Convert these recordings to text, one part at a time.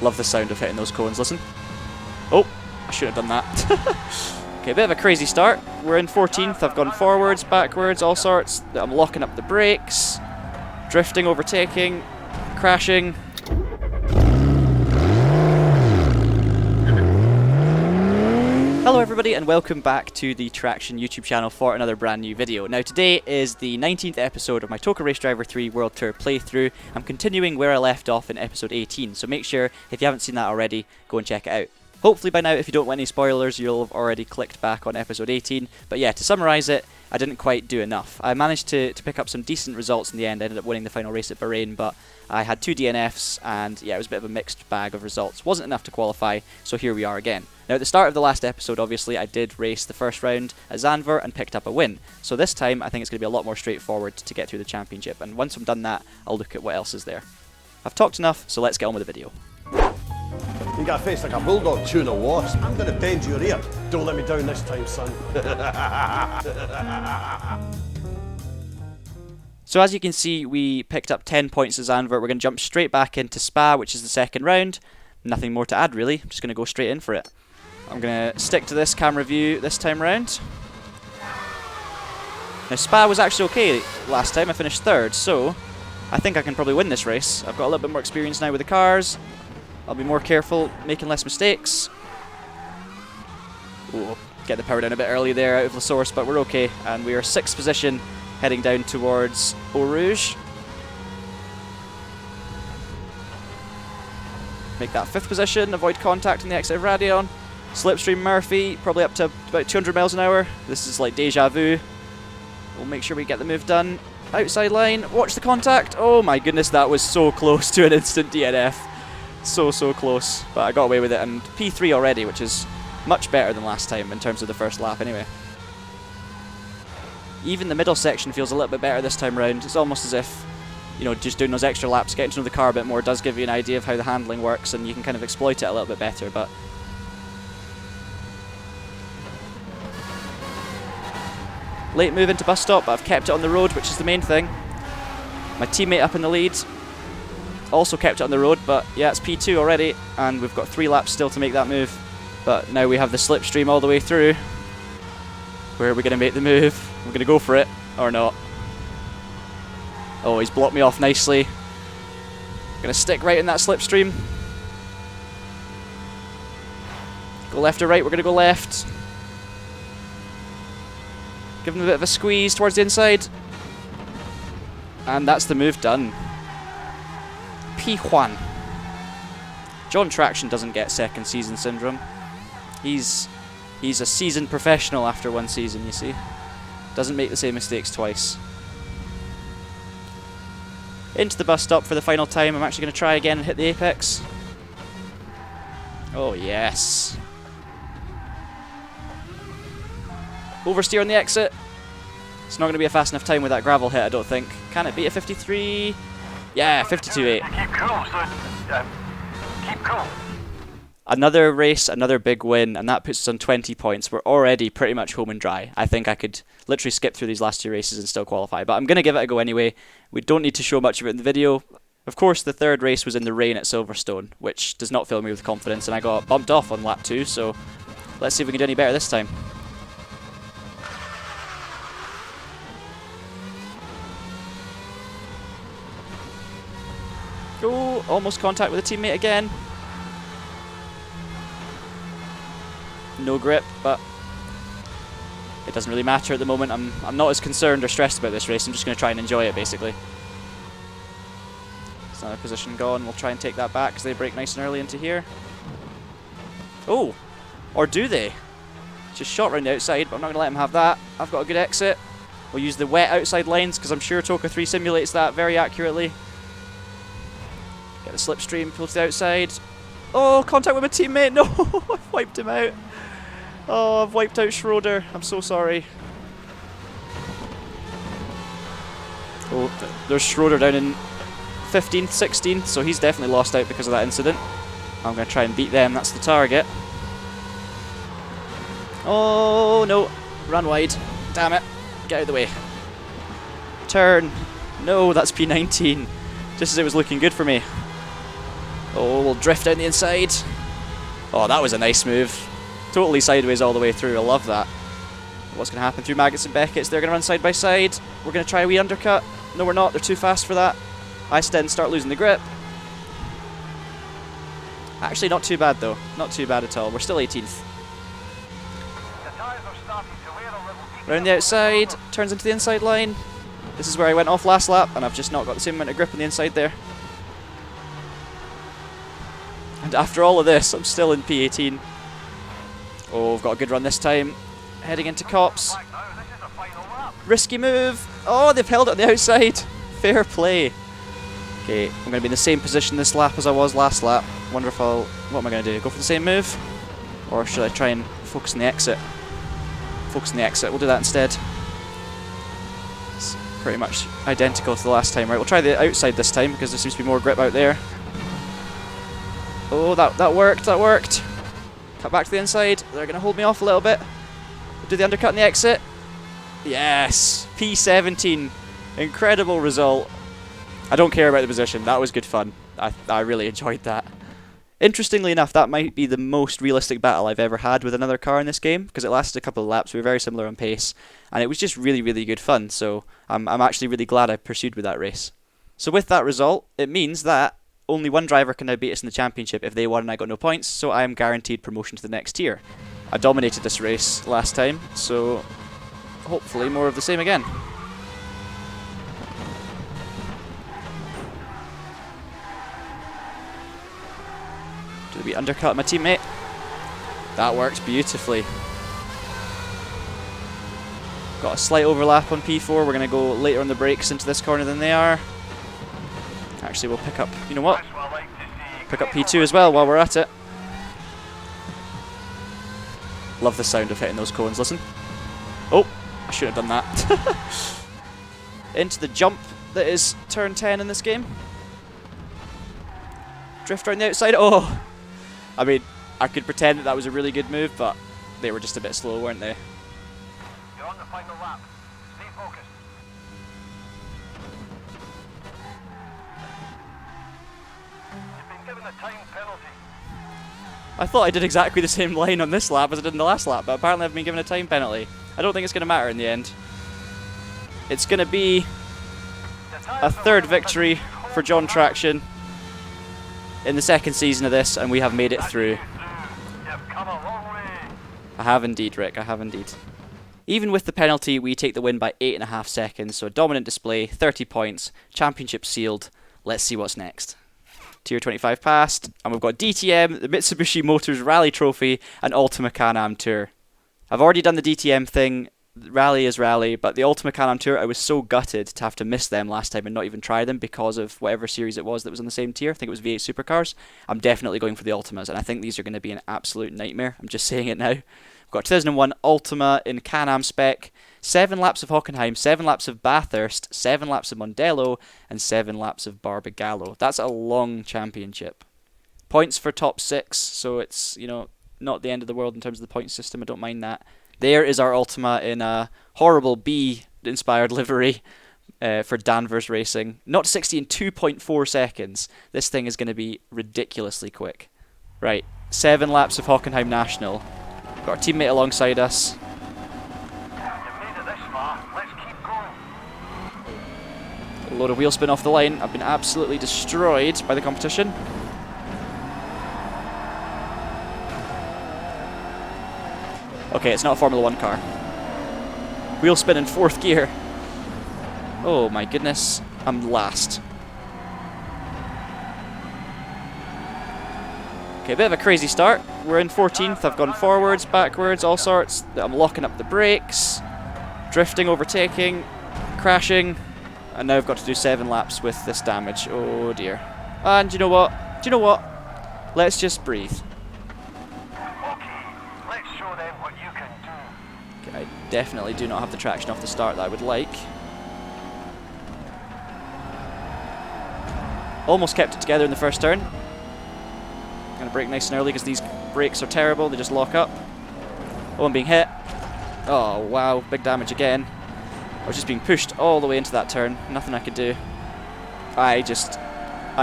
Love the sound of hitting those cones, listen. Oh, I shouldn't have done that. Okay, a bit of a crazy start. We're in 14th, I've gone forwards, backwards, all sorts. I'm locking up the brakes, drifting, overtaking, crashing. Hello everybody and welcome back to the Traxion YouTube channel for another brand new video. Now today is the 19th episode of my TOCA Race Driver 3 World Tour playthrough. I'm continuing where I left off in episode 18, so make sure if you haven't seen that already, go and check it out. Hopefully by now, if you don't want any spoilers, you'll have already clicked back on episode 18. But yeah, to summarise it, I didn't quite do enough. I managed to pick up some decent results in the end. I ended up winning the final race at Bahrain, but I had 2 DNFs, and yeah, it was a bit of a mixed bag of results. Wasn't enough to qualify, so here we are again. Now at the start of the last episode, obviously, I did race the first round at Zandvoort and picked up a win. So this time, I think it's going to be a lot more straightforward to get through the championship, and once I've done that, I'll look at what else is there. I've talked enough, so let's get on with the video. You got a face like a bulldog chewing a wasp. I'm going to bend your ear. Don't let me down this time, son. So as you can see, we picked up 10 points at Zandvoort. We're going to jump straight back into Spa, which is the second round. Nothing more to add, really. I'm just going to go straight in for it. I'm going to stick to this camera view this time round. Now, Spa was actually okay last time. I finished 3rd, so I think I can probably win this race. I've got a little bit more experience now with the cars. I'll be more careful, making less mistakes. Ooh, get the power down a bit early there out of the source, but we're okay. And we are 6th position, heading down towards Eau Rouge. Make that 5th position, avoid contact on the exit of Radion. Slipstream Murphy, probably up to about 200 miles an hour. This is like deja vu. We'll make sure we get the move done. Outside line, watch the contact. Oh my goodness, that was so close to an instant DNF. So close, but I got away with it, and P3 already, which is much better than last time in terms of the first lap anyway. Even the middle section feels a little bit better this time round. It's almost as if, you know, just doing those extra laps, getting to know the car a bit more does give you an idea of how the handling works, and you can kind of exploit it a little bit better, but late move into bus stop, but I've kept it on the road, which is the main thing. My teammate up in the lead also kept it on the road, but yeah, it's P2 already, and we've got 3 laps still to make that move. But now we have the slipstream all the way through. Where are we going to make the move? We're going to go for it, or not. Oh, he's blocked me off nicely. Going to stick right in that slipstream. Go left or right? We're going to go left. Give him a bit of a squeeze towards the inside. And that's the move done. P1. John Traxion doesn't get second season syndrome. He's a seasoned professional after 1 season, you see. Doesn't make the same mistakes twice. Into the bus stop for the final time. I'm actually going to try again and hit the apex. Oh yes. Oversteer on the exit. It's not going to be a fast enough time with that gravel hit, I don't think. Can it beat a 53? Yeah, 52.8. Keep cool, so keep cool. Another race, another big win, and that puts us on 20 points. We're already pretty much home and dry. I think I could literally skip through these last 2 races and still qualify, but I'm going to give it a go anyway. We don't need to show much of it in the video. Of course, the 3rd race was in the rain at Silverstone, which does not fill me with confidence, and I got bumped off on lap 2, so let's see if we can do any better this time. Oh, almost contact with a teammate again. No grip, but it doesn't really matter at the moment. I'm not as concerned or stressed about this race. I'm just going to try and enjoy it, basically. It's another position gone. We'll try and take that back because they break nice and early into here. Oh, or do they? Just shot round the outside, but I'm not going to let them have that. I've got a good exit. We'll use the wet outside lines because I'm sure TOCA 3 simulates that very accurately. Get the slipstream, pull to the outside. Oh, contact with my teammate. No, I've wiped him out. Oh, I've wiped out Schroeder. I'm so sorry. Oh, there's Schroeder down in 15th, 16th, so he's definitely lost out because of that incident. I'm going to try and beat them. That's the target. Oh, no. Run wide. Damn it. Get out of the way. Turn. No, that's P19. Just as it was looking good for me. Oh, we'll drift down the inside. Oh, that was a nice move. Totally sideways all the way through. I love that. What's going to happen through Maggots and Beckett's? They're going to run side by side. We're going to try a wee undercut. No, we're not. They're too fast for that. I then start losing the grip. Actually, not too bad, though. Not too bad at all. We're still 18th. Round the outside. Turns into the inside line. This is where I went off last lap, and I've just not got the same amount of grip on the inside there. And after all of this, I'm still in P18. Oh, we've got a good run this time. Heading into Cops. Risky move. Oh, they've held it on the outside. Fair play. Okay, I'm going to be in the same position this lap as I was last lap. Wonder if I'll... What am I going to do? Go for the same move? Or should I try and focus on the exit? Focus on the exit. We'll do that instead. It's pretty much identical to the last time. Right, we'll try the outside this time because there seems to be more grip out there. Oh, that worked, that worked. Cut back to the inside. They're going to hold me off a little bit. Do the undercut on the exit. Yes! P17. Incredible result. I don't care about the position. That was good fun. I really enjoyed that. Interestingly enough, that might be the most realistic battle I've ever had with another car in this game, because it lasted a couple of laps. We were very similar on pace, and it was just really, really good fun. So I'm actually really glad I pursued with that race. So with that result, it means that only one driver can now beat us in the championship if they won and I got no points, so I am guaranteed promotion to the next tier. I dominated this race last time, so hopefully more of the same again. Do the wee undercut my teammate. That works beautifully. Got a slight overlap on P4. We're going to go later on the brakes into this corner than they are. Actually, we'll pick up, you know what? Pick up P2 as well while we're at it. Love the sound of hitting those cones, listen. Oh, I shouldn't have done that. Into the jump that is turn 10 in this game. Drift around the outside. Oh! I mean, I could pretend that was a really good move, but they were just a bit slow, weren't they? You're on the final lap. Stay focused. You've been given a time penalty. I thought I did exactly the same line on this lap as I did in the last lap, but apparently I've been given a time penalty. I don't think it's going to matter in the end. It's going to be a third victory for John Traxion in the second season of this, and we have made it through. You've come a long way. I have indeed, Rick, I have indeed. Even with the penalty, we take the win by 8.5 seconds, so a dominant display, 30 points, championship sealed. Let's see what's next. Tier 25 passed, and we've got DTM, the Mitsubishi Motors Rally Trophy, and Ultima Can-Am Tour. I've already done the DTM thing, rally is rally, but the Ultima Can-Am Tour, I was so gutted to have to miss them last time and not even try them because of whatever series it was that was on the same tier. I think it was V8 Supercars. I'm definitely going for the Ultimas, and I think these are going to be an absolute nightmare. I'm just saying it now. We've got 2001 Ultima in Can-Am spec, 7 laps of Hockenheim, 7 laps of Bathurst, 7 laps of Mondello, and 7 laps of Barbagallo. That's a long championship. Points for top 6, so it's, you know, not the end of the world in terms of the point system. I don't mind that. There is our Ultima in a horrible B-inspired livery for Danvers Racing. Not 60 in 2.4 seconds. This thing is going to be ridiculously quick. Right, 7 laps of Hockenheim National. Got our teammate alongside us. You've made it this far. Let's keep going. A load of wheel spin off the line. I've been absolutely destroyed by the competition. Okay, it's not a Formula 1 car. Wheel spin in 4th gear. Oh my goodness. I'm last. Okay, a bit of a crazy start. We're in 14th. I've gone forwards, backwards, all sorts. I'm locking up the brakes. Drifting, overtaking, crashing. And now I've got to do 7 laps with this damage. Oh dear. And you know what? Do you know what? Let's just breathe. I definitely do not have the traction off the start that I would like. Almost kept it together in the first turn. I'm going to brake nice and early because these brakes are terrible. They just lock up. Oh, I'm being hit. Oh, wow. Big damage again. I was just being pushed all the way into that turn. Nothing I could do. I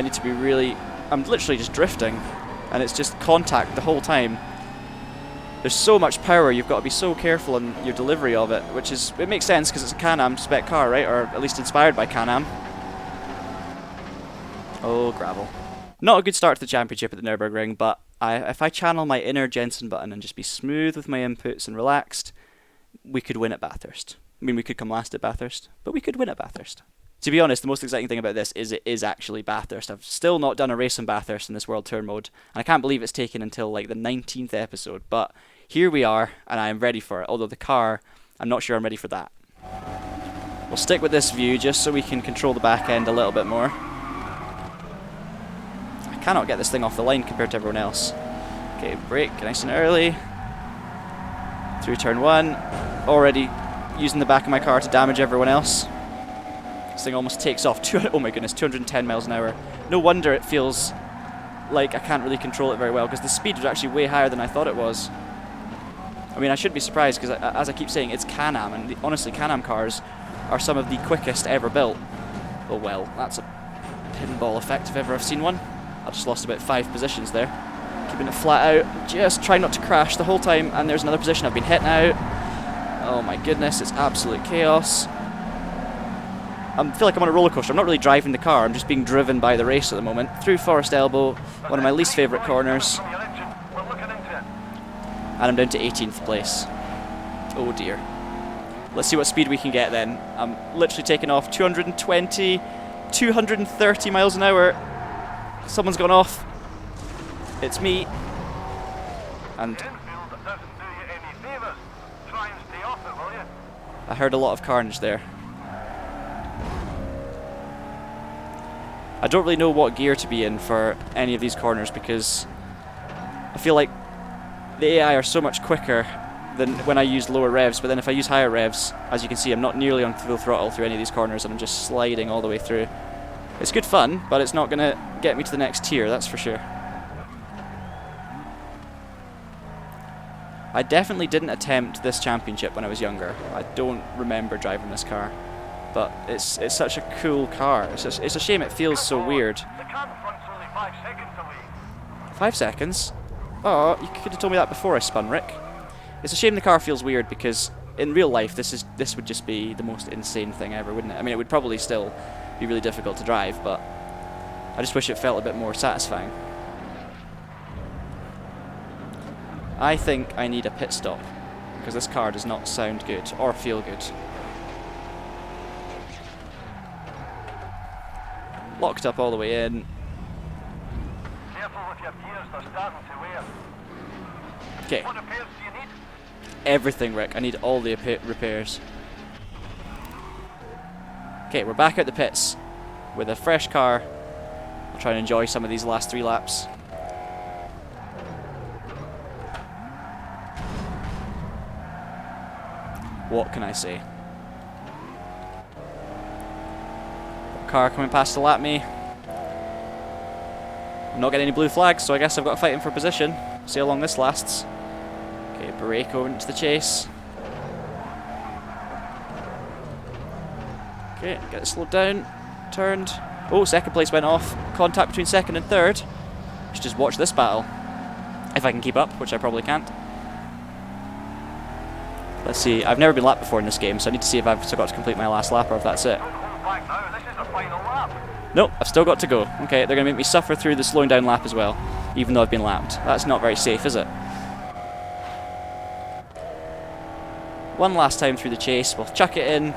need to be really... I'm literally just drifting, and it's just contact the whole time. There's so much power, you've got to be so careful in your delivery of it, which is, it makes sense because it's a Can-Am spec car, right? Or at least inspired by Can-Am. Oh, gravel. Not a good start to the championship at the Nürburgring, but if I channel my inner Jensen Button and just be smooth with my inputs and relaxed, we could win at Bathurst. I mean, we could come last at Bathurst, but we could win at Bathurst. To be honest, the most exciting thing about this is it is actually Bathurst. I've still not done a race in Bathurst in this World Tour mode, and I can't believe it's taken until like the 19th episode, but here we are, and I am ready for it, although the car, I'm not sure I'm ready for that. We'll stick with this view just so we can control the back end a little bit more. I cannot get this thing off the line compared to everyone else. Okay, brake nice and early. Through turn 1, already using the back of my car to damage everyone else. This thing almost takes off, oh my goodness, 210 miles an hour. No wonder it feels like I can't really control it very well, because the speed was actually way higher than I thought it was. I mean, I shouldn't be surprised, because as I keep saying, it's Can-Am, and honestly, Can-Am cars are some of the quickest ever built. Oh well, that's a pinball effect if ever I've seen one. I just lost about 5 positions there. Keeping it flat out, just trying not to crash the whole time, and there's another position I've been hit now. Oh my goodness, it's absolute chaos. I feel like I'm on a roller coaster. I'm not really driving the car, I'm just being driven by the race at the moment. Through Forest Elbow, one of my least favourite corners. And I'm down to 18th place. Oh dear. Let's see what speed we can get then. I'm literally taking off 220, 230 miles an hour. Someone's gone off. It's me. And I heard a lot of carnage there. I don't really know what gear to be in for any of these corners, because I feel like the AI are so much quicker than when I use lower revs, but then if I use higher revs, as you can see, I'm not nearly on full throttle through any of these corners, and I'm just sliding all the way through. It's good fun, but it's not going to get me to the next tier, that's for sure. I definitely didn't attempt this championship when I was younger. I don't remember driving this car, but it's such a cool car. It's a shame it feels so weird. 5 seconds? Oh, you could have told me that before I spun, Rick. It's a shame the car feels weird, because in real life this would just be the most insane thing ever, wouldn't it? I mean, it would probably still be really difficult to drive, but I just wish it felt a bit more satisfying. I think I need a pit stop, because this car does not sound good or feel good. Locked up all the way in. Careful with your gears, they're starting to wear. Okay. What repairs do you need? Everything, Rick. I need all the repairs. Okay, we're back at the pits with a fresh car. I'll try and enjoy some of these last 3 laps. What can I say? Car coming past to lap me. I'm not getting any blue flags, so I guess I've got to fight him for position. See how long this lasts. Okay, brake over into the chase. Okay, get it slowed down. Turned. Oh, second place went off. Contact between second and third. Should just watch this battle. If I can keep up, which I probably can't. Let's see, I've never been lapped before in this game, so I need to see if I've still got to complete my last lap or if that's it. Don't hold back now, this is the final lap. Nope, I've still got to go. Okay, they're going to make me suffer through the slowing down lap as well, even though I've been lapped. That's not very safe, is it? One last time through the chase, we'll chuck it in.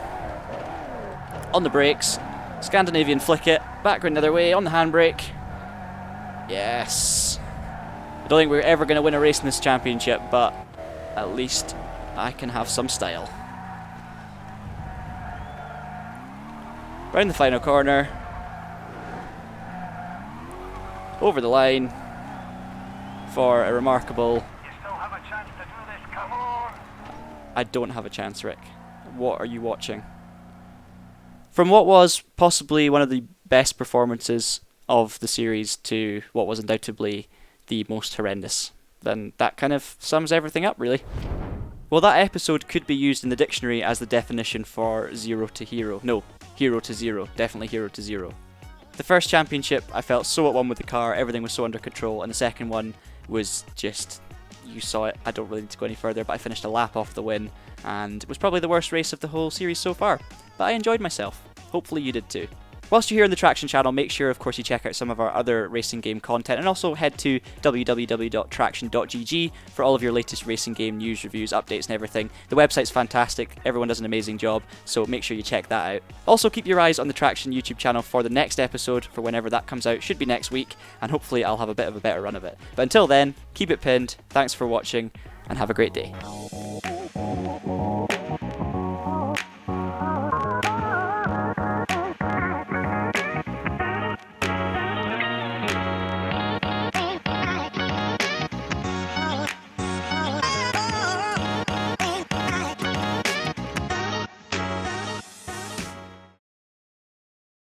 On the brakes, Scandinavian flick it, back going the other way, on the handbrake. Yes. I don't think we're ever going to win a race in this championship, but at least I can have some style. Round the final corner. Over the line for a remarkable... You still have a chance to do this, come on! I don't have a chance, Rick. What are you watching? From what was possibly one of the best performances of the series to what was undoubtedly the most horrendous, then that kind of sums everything up, really. Well, that episode could be used in the dictionary as the definition for 0 to hero. No, hero to 0. Definitely hero to 0. The first championship, I felt so at one with the car, everything was so under control, and the second one was just, you saw it, I don't really need to go any further, but I finished a lap off the win, and it was probably the worst race of the whole series so far. But I enjoyed myself. Hopefully you did too. Whilst you're here on the Traxion channel, make sure of course you check out some of our other racing game content, and also head to www.TraxionGG for all of your latest racing game news, reviews, updates and everything. The website's fantastic, everyone does an amazing job, so make sure you check that out. Also keep your eyes on the Traxion YouTube channel for the next episode, for whenever that comes out, should be next week, and hopefully I'll have a bit of a better run of it. But until then, keep it pinned, thanks for watching, and have a great day.